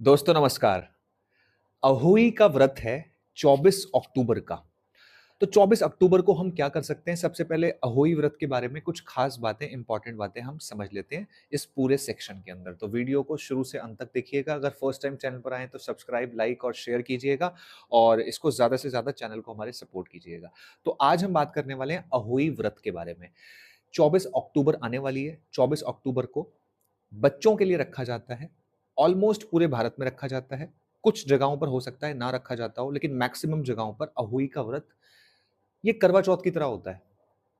दोस्तों नमस्कार। अहोई का व्रत है 24 अक्टूबर का। तो 24 अक्टूबर को हम क्या कर सकते हैं? सबसे पहले अहोई व्रत के बारे में कुछ खास बातें, इंपॉर्टेंट बातें हम समझ लेते हैं इस पूरे सेक्शन के अंदर। तो वीडियो को शुरू से अंत तक देखिएगा। अगर फर्स्ट टाइम चैनल पर आए तो सब्सक्राइब, लाइक और शेयर कीजिएगा और इसको ज़्यादा से ज़्यादा चैनल को हमारे सपोर्ट कीजिएगा। तो आज हम बात करने वाले हैं अहोई व्रत के बारे में। 24 अक्टूबर आने वाली है। 24 अक्टूबर को बच्चों के लिए रखा जाता है। ऑलमोस्ट पूरे भारत में रखा जाता है। कुछ जगहों पर हो सकता है ना रखा जाता हो, लेकिन मैक्सिमम जगहों पर अहोई का व्रत ये करवा चौथ की तरह होता है।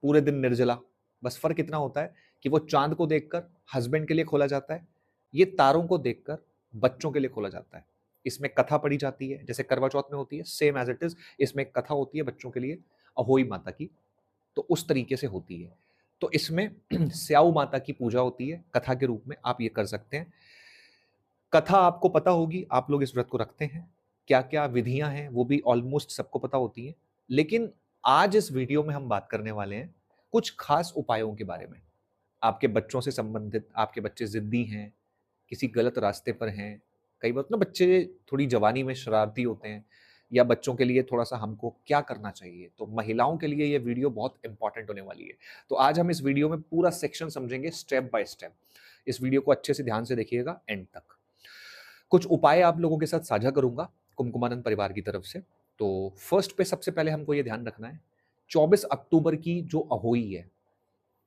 पूरे दिन निर्जला। बस फ़र्क इतना होता है कि वो चाँद को देखकर हस्बैंड के लिए खोला जाता है, ये तारों को देखकर बच्चों के लिए खोला जाता है। इसमें कथा पढ़ी जाती है, जैसे करवा चौथ में होती है, सेम एज़ इट इज़ इसमें एक कथा होती है बच्चों के लिए, अहोई माता की। तो उस तरीके से होती है। तो इसमें स्याऊ माता की पूजा होती है कथा के रूप में, आप ये कर सकते हैं। कथा आपको पता होगी, आप लोग इस व्रत को रखते हैं। क्या-क्या विधियाँ हैं, वो भी ऑलमोस्ट सबको पता होती हैं। लेकिन आज इस वीडियो में हम बात करने वाले हैं कुछ खास उपायों के बारे में। आपके बच्चों से संबंधित, आपके बच्चे ज़िद्दी हैं, किसी गलत रास्ते पर हैं। कई बार ना बच्चे थोड़ी जवानी में शरारती होते हैं, या बच्चों के लिए थोड़ा-सा हमको क्या करना चाहिए? तो महिलाओं के लिए ये वीडियो बहुत इम्पोर्टेंट होने वाली है। तो आज हम इस वीडियो में पूरा सेक्शन समझेंगे स्टेप बाय स्टेप। इस वीडियो को अच्छे से ध्यान से देखिएगा एंड तक। कुछ उपाय आप लोगों के साथ साझा करूँगा कुमकुमानंद परिवार की तरफ से। तो फर्स्ट पे सबसे पहले हमको ये ध्यान रखना है, 24 अक्टूबर की जो अहोई है,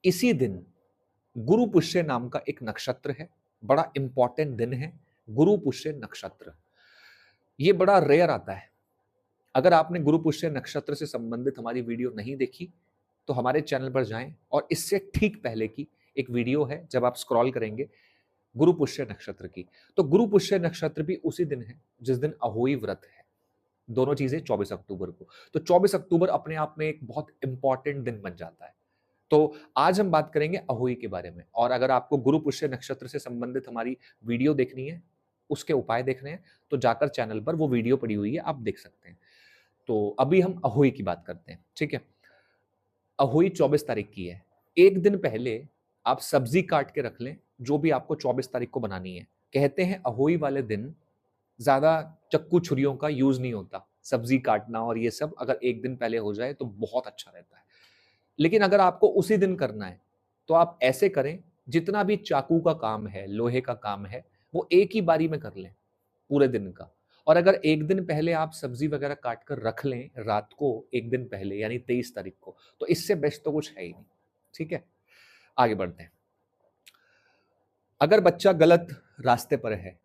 इसी दिन गुरु पुष्य नाम का एक नक्षत्र है। बड़ा इंपॉर्टेंट दिन है, गुरु पुष्य नक्षत्र। ये बड़ा रेयर आता है। अगर आपने गुरु पुष्य नक्षत्र से संबंधित हमारी वीडियो नहीं देखी, तो हमारे चैनल पर जाएं और इससे ठीक पहले की एक वीडियो है, जब आप स्क्रॉल करेंगे गुरु पुष्य नक्षत्र की। तो गुरु पुष्य नक्षत्र भी उसी दिन है जिस दिन अहोई व्रत है। दोनों चीजें 24 अक्टूबर को। तो 24 अक्टूबर अपने आप में एक बहुत इंपॉर्टेंट दिन बन जाता है। तो आज हम बात करेंगे अहोई के बारे में, और अगर आपको गुरु पुष्य नक्षत्र से संबंधित हमारी वीडियो देखनी है, उसके उपाय देखने हैं, तो जाकर चैनल पर वो वीडियो पड़ी हुई है, आप देख सकते हैं। तो अभी हम अहोई की बात करते हैं, ठीक है? अहोई 24 तारीख की है। एक दिन पहले आप सब्जी काट के रख लें, जो भी आपको 24 तारीख को बनानी है। कहते हैं अहोई वाले दिन ज़्यादा चाकू-छुरियों का यूज़ नहीं होता। सब्जी काटना और ये सब अगर एक दिन पहले हो जाए तो बहुत अच्छा रहता है। लेकिन अगर आपको उसी दिन करना है, तो आप ऐसे करें, जितना भी चाकू का काम है, लोहे का काम है, वो एक ही बारी में कर लें, पूरे दिन का। और अगर एक दिन पहले आप सब्जी वगैरह काट कर रख लें रात को, एक दिन पहले यानी 23 तारीख को, तो इससे बेस्ट तो कुछ है ही नहीं। ठीक है? आगे बढ़ते हैं। अगर बच्चा गलत रास्ते पर है,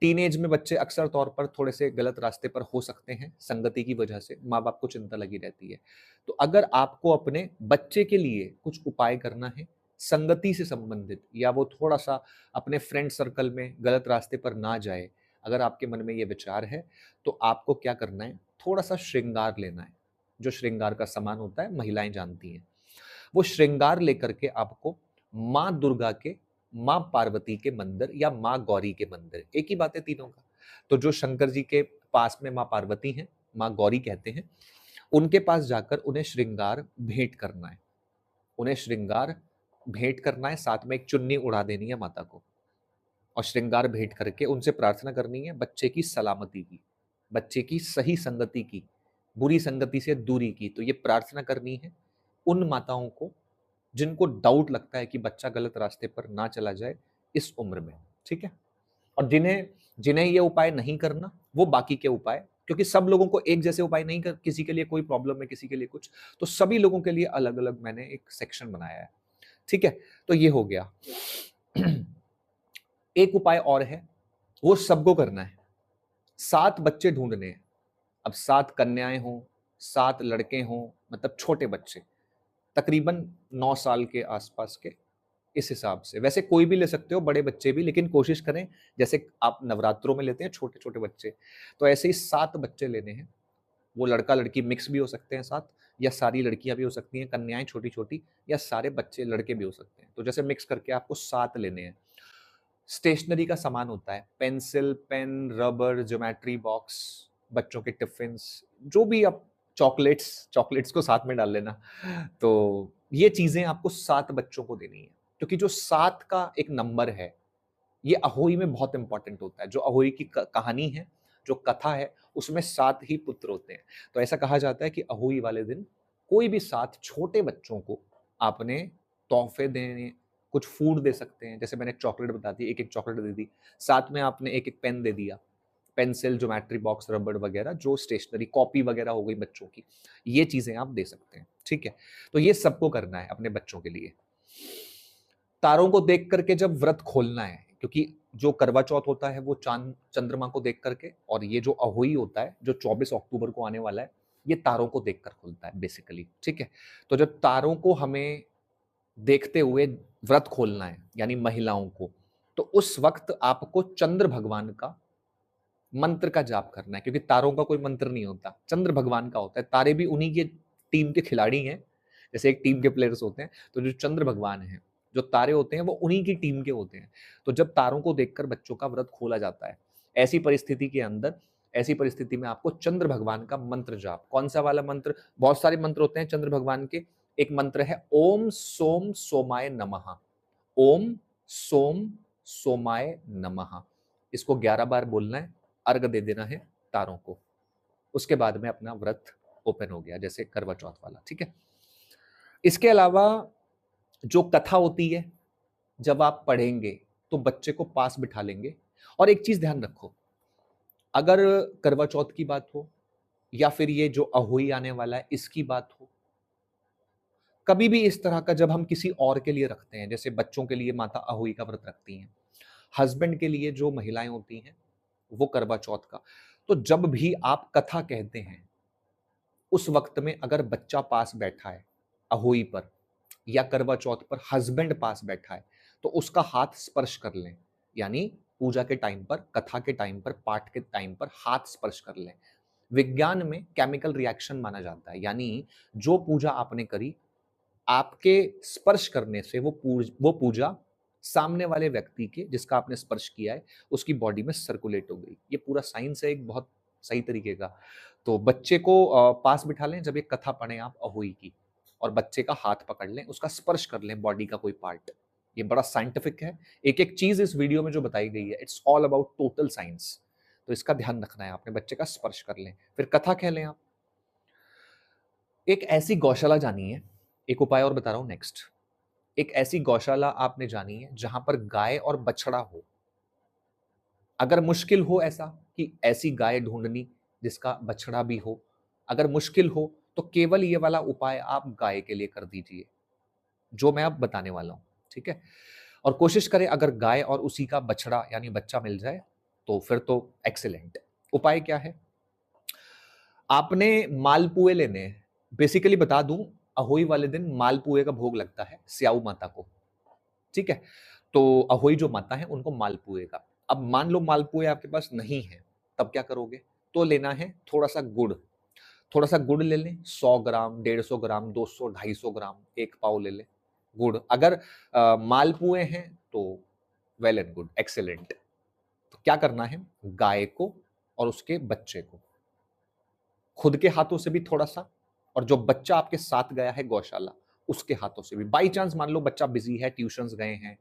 टीनेज में बच्चे अक्सर तौर पर थोड़े से गलत रास्ते पर हो सकते हैं, संगति की वजह से माँ-बाप को चिंता लगी रहती है। तो अगर आपको अपने बच्चे के लिए कुछ उपाय करना है, संगति से संबंधित, या वो थोड़ा-सा अपने फ्रेंड सर्कल में गलत रास्ते पर ना जाए, अगर आपके मन में ये विचार है, तो आपको क्या करना है, थोड़ा-सा श्रृंगार लेना है। जो श्रृंगार का सामान होता है, महिलाएँ जानती हैं। वो श्रृंगार लेकर के आपको माँ दुर्गा के, माँ पार्वती के मंदिर या माँ गौरी के मंदिर, एक ही बात है तीनों का। तो जो शंकर जी के पास में माँ पार्वती हैं, माँ गौरी कहते हैं, उनके पास जाकर उन्हें श्रृंगार भेंट करना है। उन्हें श्रृंगार भेंट करना है, साथ में एक चुन्नी उड़ा देनी है माता को, और श्रृंगार भेंट करके उनसे प्रार्थना करनी है बच्चे की सलामती की, बच्चे की सही संगति की, बुरी संगति से दूरी की। तो ये प्रार्थना करनी है उन माताओं को जिनको डाउट लगता है कि बच्चा गलत रास्ते पर ना चला जाए इस उम्र में, ठीक है? और जिन्हें जिन्हें ये उपाय नहीं करना, वो बाकी के उपाय, क्योंकि सब लोगों को एक जैसे उपाय नहीं कर, किसी के लिए कोई प्रॉब्लम है, किसी के लिए कुछ, तो सभी लोगों के लिए अलग-अलग मैंने एक सेक्शन बनाया है, ठीक है? तो ये हो गया। एक उपाय और है, वो सबको करना है। 7 बच्चे ढूँढने हैं। अब 7 कन्याएँ हों, 7 लड़के हों, मतलब छोटे बच्चे, तकरीबन 9 साल के आस-पास के, इस हिसाब से। वैसे कोई भी ले सकते हो, बड़े बच्चे भी, लेकिन कोशिश करें जैसे आप नवरात्रों में लेते हैं छोटे-छोटे बच्चे, तो ऐसे ही 7 बच्चे लेने हैं। वो लड़का-लड़की मिक्स भी हो सकते हैं 7, या सारी लड़कियाँ भी हो सकती हैं, कन्याएँ छोटी-छोटी, या सारे बच्चे लड़के भी हो सकते हैं। तो जैसे मिक्स करके आपको 7 लेने हैं। स्टेशनरी का सामान होता है, pencil, pen, rubber, geometry box, बच्चों के टिफ़िन्स, जो भी आप, चॉकलेट्स, चॉकलेट्स को साथ में डाल लेना। तो ये चीज़ें आपको 7 बच्चों को देनी है, क्योंकि जो 7 का एक नंबर है, ये अहोई में बहुत इंपॉर्टेंट होता है। जो अहोई की कहानी है, जो कथा है, उसमें 7 ही पुत्र होते हैं। तो ऐसा कहा जाता है कि अहोई वाले दिन कोई भी 7 छोटे बच्चों को आपने तोहफे देने, कुछ फूड दे सकते हैं। जैसे मैंने चॉकलेट बता दी, एक-एक चॉकलेट दे दी, साथ में आपने एक-एक पेन दे दिया, पेंसिल, ज्योमेट्री बॉक्स, रबड़ वगैरह, जो स्टेशनरी, कॉपी वगैरह हो गई बच्चों की, ये चीजें आप दे सकते हैं। ठीक है, तो ये सबको करना है अपने बच्चों के लिए। तारों को देख करके जब व्रत खोलना है, क्योंकि जो करवा चौथ होता है वो चांद चंद्रमा को देख करके, और ये जो अहोई होता है जो 24 अक्टूबर को आने वाला है, ये तारों को देखकर खुलता है बेसिकली। ठीक है, तो जब तारों को हमें देखते हुए व्रत खोलना है, यानी महिलाओं को, तो उस वक्त आपको चंद्र भगवान का मंत्र का जाप करना है, क्योंकि तारों का कोई मंत्र नहीं होता, चंद्र भगवान का होता है। तारे भी उन्हीं के टीम के खिलाड़ी हैं, जैसे एक टीम के प्लेयर्स होते हैं, तो जो चंद्र भगवान हैं, जो तारे होते हैं, वो उन्हीं की टीम के होते हैं। तो जब तारों को देखकर बच्चों का व्रत खोला जाता है, ऐसी परिस्थिति के अंदर, ऐसी परिस्थिति में आपको चंद्र भगवान का मंत्र जाप, कौन सा वाला मंत्र, बहुत सारे मंत्र होते हैं चंद्र भगवान के। एक मंत्र है ओम सोम सोमाय नमः, ओम सोम सोमाय नमः। इसको 11 बार बोलना है, अर्घ दे देना है तारों को। उसके बाद में अपना व्रत ओपन हो गया, जैसे करवा चौथ वाला। ठीक है, इसके अलावा जो कथा होती है, जब आप पढ़ेंगे तो बच्चे को पास बिठा लेंगे। और एक चीज ध्यान रखो, अगर करवा चौथ की बात हो या फिर ये जो अहोई आने वाला है इसकी बात हो, कभी भी इस तरह का जब हम किसी और के लिए रखते हैं, जैसे बच्चों के लिए माता अहोई का व्रत रखती हैं, हस्बैंड के लिए जो महिलाएं होती हैं वो करवा चौथ का, तो जब भी आप कथा कहते हैं, उस वक्त में अगर बच्चा पास बैठा है अहोई पर या करवा चौथ पर हस्बैंड पास बैठा है, तो उसका हाथ स्पर्श कर लें। यानी पूजा के टाइम पर, कथा के टाइम पर, पाठ के टाइम पर हाथ स्पर्श कर लें। विज्ञान में केमिकल रिएक्शन माना जाता है, यानी जो पूजा आपने करी, आपके स्पर्श करने से वो पूजा सामने वाले व्यक्ति के, जिसका आपने स्पर्श किया है, उसकी बॉडी में सर्कुलेट हो गई। ये पूरा साइंस है एक बहुत सही तरीके का। तो बच्चे को पास बिठा लें जब एक कथा पढ़ें आप अहोई की, और बच्चे का हाथ पकड़ लें, उसका स्पर्श कर लें, बॉडी का कोई पार्ट। ये बड़ा साइंटिफिक है, एक एक चीज इस वीडियो में जो बताई गई है, it's all about total science. तो इसका ध्यान रखना है, आपने बच्चे का स्पर्श कर लें, फिर कथा कह लें आप। एक ऐसी गौशाला जानी है, एक उपाय और बता रहा हूं नेक्स्ट। एक ऐसी गौशाला आपने जानी है जहां पर गाय और बछड़ा हो। अगर मुश्किल हो ऐसा कि ऐसी गाय ढूंढनी जिसका बछड़ा भी हो, अगर मुश्किल हो तो केवल ये वाला उपाय आप गाय के लिए कर दीजिए, जो मैं अब बताने वाला हूं। ठीक है, और कोशिश करें अगर गाय और उसी का बछड़ा यानी बच्चा मिल जाए तो फिर तो एक्सीलेंट। उपाय क्या है, आपने मालपुए लेने हैं। बेसिकली बता दूं, अहोई वाले दिन मालपुए का भोग लगता है स्याऊ माता को। ठीक है, तो अहोई जो माता है उनको मालपुए का। अब मान लो मालपुए आपके पास नहीं है, तब क्या करोगे, तो लेना है थोड़ा सा गुड़। थोड़ा सा गुड़ ले लें, 100 ग्राम, 150 ग्राम, 200, 250 ग्राम, एक पाव ले लें गुड़। अगर मालपुए हैं तो वेल एंड गुड, एक्सेलेंट। तो क्या करना है, गाय को और उसके बच्चे को, खुद के हाथों से भी थोड़ा सा, और जो बच्चा आपके साथ गया है गौशाला उसके हाथों से भी। बाई चांस मान लो बच्चा बिजी है, ट्यूशंस गए हैं,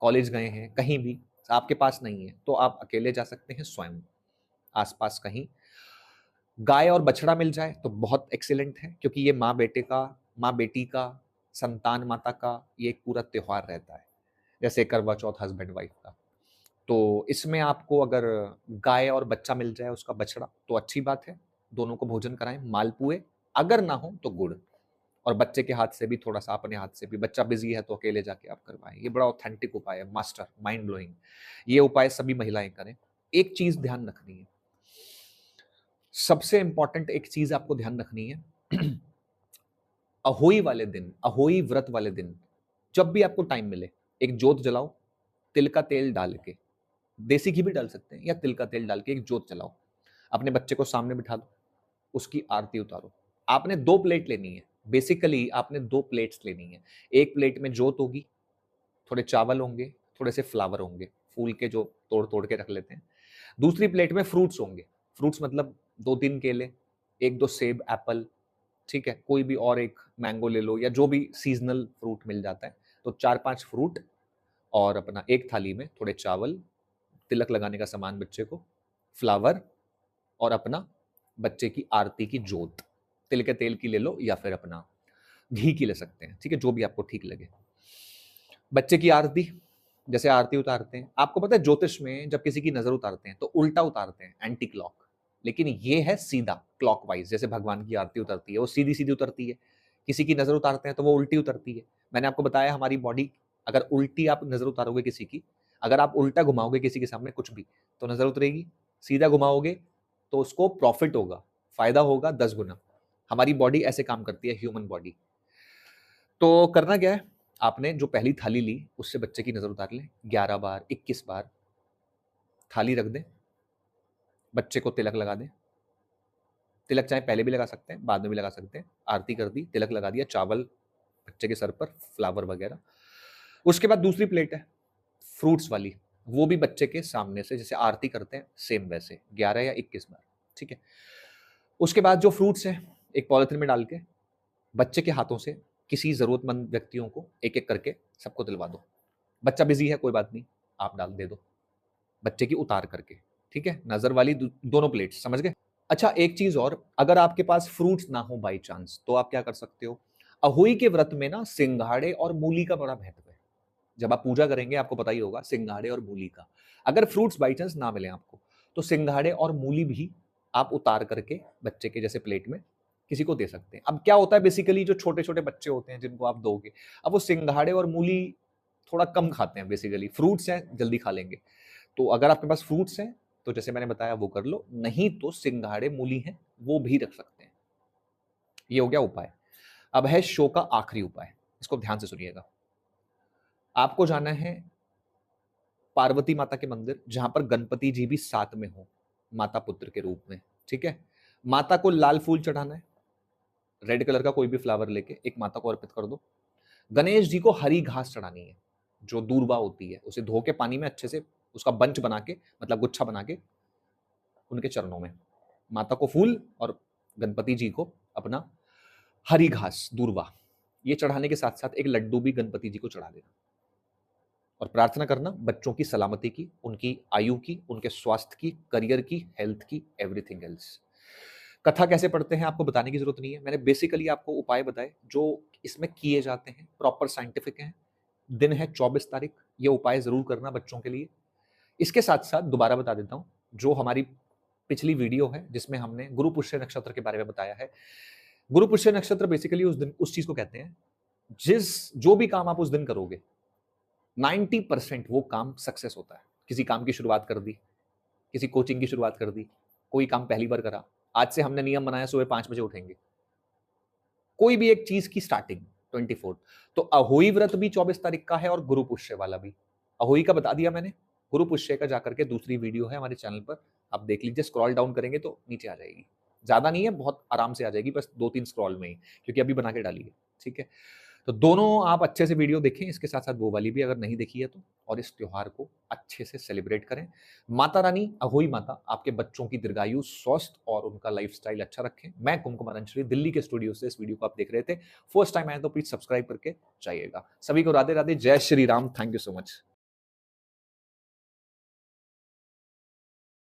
कॉलेज गए हैं, कहीं भी आपके पास नहीं है, तो आप अकेले जा सकते हैं स्वयं, आसपास कहीं। गाय और बछड़ा मिल जाए तो बहुत एक्सीलेंट है, क्योंकि ये माँ बेटे का, माँ बेटी का, संतान माता का ये एक पूरा त्योहार रहता है, जैसे करवा चौथ हस्बैंड वाइफ का। तो इसमें आपको अगर गाय और बच्चा मिल जाए, उसका बछड़ा, तो अच्छी बात है, दोनों को भोजन कराएं। मालपुए अगर ना हो तो गुड़, और बच्चे के हाथ से भी थोड़ा सा, अपने हाथ से भी। बच्चा बिजी है तो अकेले जाके आप करवाएं। ये बड़ा ऑथेंटिक उपाय है, मास्टर, माइंड ब्लोइंग। ये उपाय सभी महिलाएं करें। एक चीज ध्यान रखनी है, सबसे इंपॉर्टेंट एक चीज आपको ध्यान रखनी है। अहोई वाले दिन, अहोई व्रत वाले दिन, जब भी आपको टाइम मिले, एक जोत जलाओ, तिल का तेल डाल के, देसी घी भी डाल सकते हैं, या तिल का तेल डाल के एक जोत जलाओ, अपने बच्चे को सामने बिठा दो, उसकी आरती उतारो। आपने 2 प्लेट लेनी है, बेसिकली आपने 2 प्लेट्स लेनी है। एक प्लेट में जोत होगी, थोड़े चावल होंगे, थोड़े से फ्लावर होंगे, फूल के जो तोड़ तोड़ के रख लेते हैं। दूसरी प्लेट में फ्रूट्स होंगे, फ्रूट्स मतलब 2-3 केले, 1-2 सेब, एप्पल, ठीक है, कोई भी और एक मैंगो ले लो, या जो भी सीजनल फ्रूट मिल जाता है, तो 4-5 फ्रूट, और अपना एक थाली में थोड़े चावल, तिलक लगाने का सामान बच्चे को, फ्लावर और अपना बच्चे की आरती की जोत, तिल के तेल की ले लो या फिर अपना घी की ले सकते हैं, ठीक है, जो भी आपको ठीक लगे। बच्चे की आरती, जैसे आरती उतारते हैं, आपको पता है ज्योतिष में जब किसी की नजर उतारते हैं तो उल्टा उतारते हैं, एंटी क्लॉक, लेकिन ये है सीधा क्लॉकवाइज। जैसे भगवान की आरती उतरती है वो सीधी सीधी उतरती है, किसी की नजर उतारते हैं तो वो उल्टी उतरती है। मैंने आपको बताया हमारी बॉडी, अगर उल्टी आप नजर उतारोगे किसी की, अगर आप उल्टा घुमाओगे किसी के सामने कुछ भी तो नजर उतरेगी, सीधा घुमाओगे तो उसको प्रॉफिट होगा, फायदा होगा 10 गुना। हमारी बॉडी ऐसे काम करती है, ह्यूमन बॉडी। तो करना क्या है, आपने जो पहली थाली ली उससे बच्चे की नजर उतार लें, 11 बार 21 बार थाली रख दें, बच्चे को तिलक लगा दें। तिलक चाहे पहले भी लगा सकते हैं, बाद में भी लगा सकते हैं। आरती कर दी, तिलक लगा दिया, चावल बच्चे के सर पर, फ्लावर वगैरह। उसके बाद दूसरी प्लेट है फ्रूट्स वाली, वो भी बच्चे के सामने से जैसे आरती करते हैं सेम वैसे 11 या 21 बार, ठीक है। उसके बाद जो फ्रूट्स हैं एक पॉलिथीन में डाल के बच्चे के हाथों से किसी जरूरतमंद व्यक्तियों को एक एक करके सबको दिलवा दो। बच्चा बिजी है कोई बात नहीं, आप डाल दे दो बच्चे की उतार करके, ठीक है। नजर वाली दोनों प्लेट्स, समझ गए। अच्छा एक चीज और, अगर आपके पास फ्रूट्स ना हो बाई चांस तो आप क्या कर सकते हो, अहोई के व्रत में ना सिंघाड़े और मूली का बड़ा महत्व है। जब आप पूजा करेंगे आपको पता ही होगा सिंघाड़े और मूली का। अगर फ्रूट्स बाई चांस ना मिले आपको तो सिंघाड़े और मूली भी आप उतार करके बच्चे के जैसे प्लेट में किसी को दे सकते हैं। अब क्या होता है बेसिकली, जो छोटे छोटे बच्चे होते हैं जिनको आप दोगे, अब वो सिंघाड़े और मूली थोड़ा कम खाते हैं, बेसिकली फ्रूट्स हैं जल्दी खा लेंगे। तो अगर आपके पास फ्रूट्स हैं तो जैसे मैंने बताया वो कर लो, नहीं तो सिंघाड़े मूली हैं वो भी रख सकते हैं। ये हो गया उपाय। अब है शो का आखिरी उपाय, इसको ध्यान से सुनिएगा। आपको जाना है पार्वती माता के मंदिर जहां पर गणपति जी भी साथ में हो, माता पुत्र के रूप में, ठीक है। माता को लाल फूल चढ़ाना है, रेड कलर का कोई भी फ्लावर लेके एक माता को अर्पित कर दो। गणेश जी को हरी घास चढ़ानी है, जो दूर्वा होती है उसे धो के पानी में अच्छे से उसका बंच बना के, मतलब गुच्छा बना के उनके चरणों में, माता को फूल और गणपति जी को अपना हरी घास दूर्वा, ये चढ़ाने के साथ साथ एक लड्डू भी गणपति जी को चढ़ा देना और प्रार्थना करना बच्चों की सलामती की, उनकी आयु की, उनके स्वास्थ्य की, करियर की, हेल्थ की, एवरीथिंग एल्स। कथा कैसे पढ़ते हैं आपको बताने की जरूरत नहीं है, मैंने बेसिकली आपको उपाय बताए जो इसमें किए जाते हैं, प्रॉपर साइंटिफिक हैं। दिन है 24 तारीख, ये उपाय जरूर करना बच्चों के लिए। इसके साथ साथ दोबारा बता देता हूं, जो हमारी पिछली वीडियो है जिसमें हमने गुरु पुष्य नक्षत्र के बारे में बताया है। गुरु पुष्य नक्षत्र बेसिकली उस दिन उस चीज को कहते हैं जो भी काम आप उस दिन करोगे 90% वो काम सक्सेस होता है। किसी काम की शुरुआत कर दी, किसी कोचिंग की शुरुआत कर दी, कोई काम पहली बार करा, आज से हमने नियम बनाया सुबह 5 बजे उठेंगे, कोई भी एक चीज की स्टार्टिंग 24। तो अहोई व्रत भी 24 तारीख का है और गुरु पुष्य वाला भी। अहोई का बता दिया मैंने, गुरु पुष्य का जाकर के दूसरी वीडियो है हमारे चैनल पर, आप देख लीजिए, स्क्रॉल डाउन करेंगे तो नीचे आ जाएगी, ज्यादा नहीं है, बहुत आराम से आ जाएगी, बस 2-3 स्क्रॉल में ही, क्योंकि अभी बना के डाली है, ठीक है। तो दोनों आप अच्छे से वीडियो देखें, इसके साथ साथ वो वाली भी अगर नहीं देखी है तो, और इस त्योहार को अच्छे से सेलिब्रेट करें। माता रानी अहोई माता आपके बच्चों की दीर्घायु, स्वस्थ और उनका लाइफस्टाइल अच्छा रखें। मैं कुमकुमार अंशरी दिल्ली के स्टूडियो से इस वीडियो को आप देख रहे थे, फर्स्ट टाइम आए तो प्लीज सब्सक्राइब करके जाइएगा। सभी को राधे राधे, जय Shri Ram, thank you so much.